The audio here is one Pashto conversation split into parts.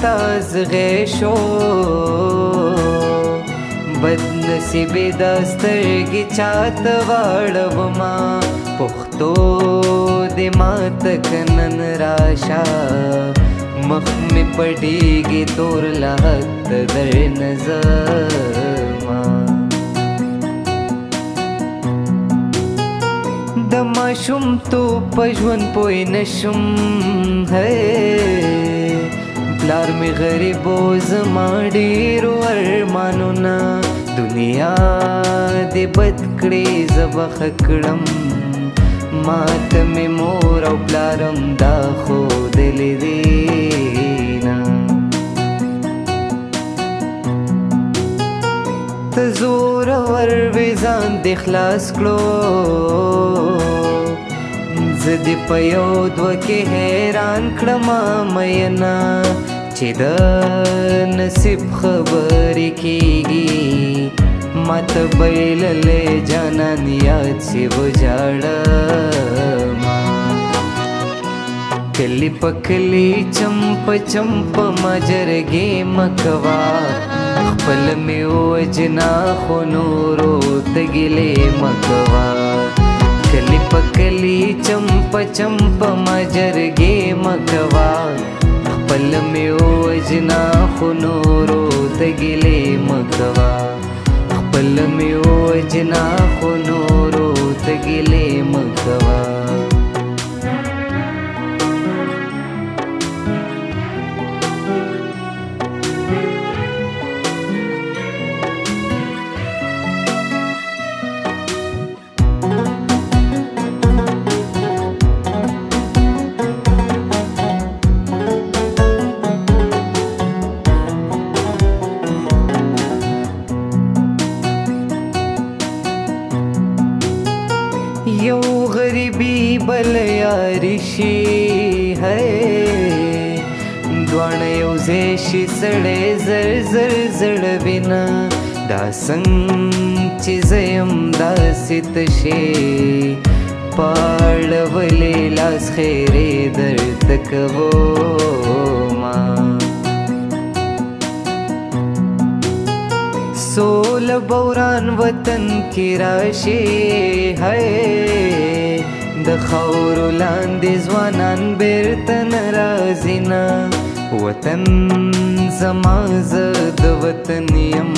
تاز غیشو بد نصیبی داسترگی چات واړوما پښتو د ماتک نن راشا مخ می پټیږي تور لحد در نظرما د ماشوم تو پژون پوی نشم ہے پلار می غریب و زما ډیر ورمانونا دنیا دی بد کړي زبخ کړم مات می مور او پلارم دا خو دل دینا تزور ور وزان د خلاص کړو زدی په یو دو کې حیران کړم مینا چې د نصیب خبرې کېږي مات بیللې جانان یاد سی وجاړما کلی پکلی چمپ چمپ مجرګې مکوا خپل می وجنا خو نورو تګلې مکوا کلی پکلی چمپ چمپ مجرګې مکوا خپل می وجنا خو نورو تګلې مکوا خپل می وجنا خو نورو تګلې مکوا یو غریبی بل یاری شي ہے دوان یو زیشی سړی زر زر زړه وینا دا څنګه چې زیم داسې تشې پاړولې لاس خیرې درته کوما سول بوران وطن کی راشي ہے د خاورو لاندې ځوانان بیرته ناراضي نه وطن زما زه د وطن یم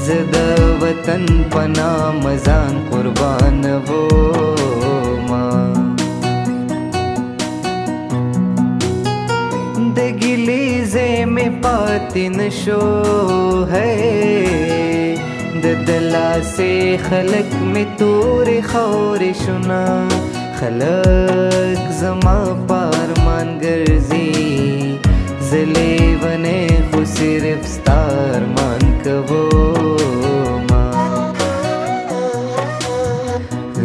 زه د وطن په نام ځان قربانوما د ګیلې ځای مې پاتې نشو ہے د دلاسې خلک مې تورې خاورې شونا خلک زما پارمان ګرځي زه لیونی خو صرف ستا ارمان کوما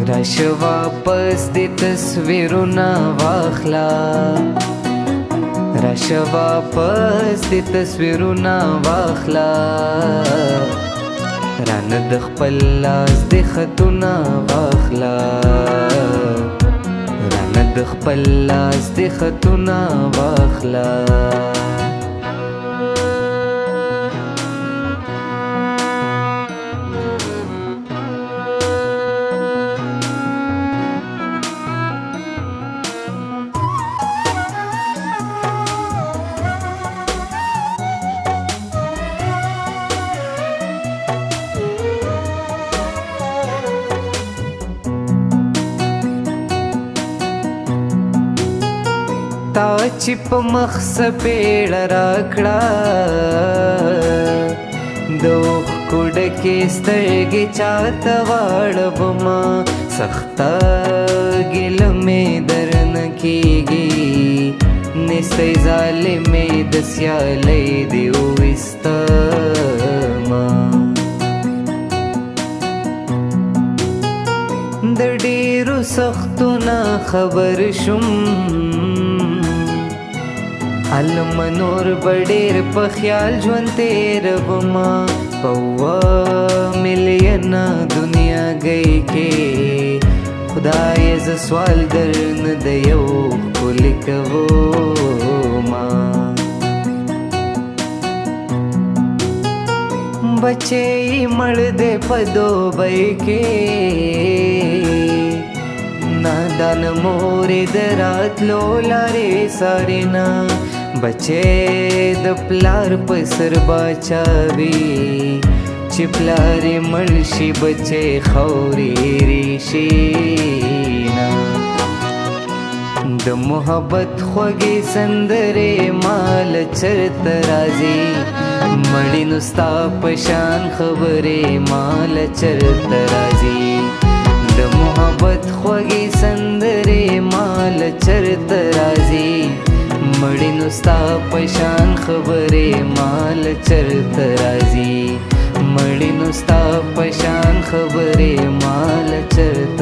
راشه واپس دې تصویرونه واخلا راشه واپس دې تصویرونه واخلا رانه د خپل لاس دې خطونه واخلا رانه د خپل لاس دې خطونه واخلا تا چې په مخ سپېړه راکړه د اوښکو ډکې سترګې چاته واړومه سخته ګیله مې درنه کېږي نیستی ظالمې د سیالۍ دې وویستمه د ډېرو سختو نه خبر شوم علم نور بډیر په خیال ژوند تیروما په ملینا دنیا گئی کې خدای ز سوال درن د یو کلی کوما बचे मड़ दे पदो बैके नादान मोरे दरात लोला रे सारेना बचे दपलार पसर बाचावी चिपलारे मलशी बचे खौरी रीशीना द मोहब्बत खोगी संदरे माल चरत राजी मड़ी नुस्ता पशान खबरे माल चरत राजी द मोहब्बत खोगी संदरे माल चरत राजी मड़ी नुस्ता पशान खबरे माल चरत राजी मड़ी नुस्ता पशान खबरे माल चरत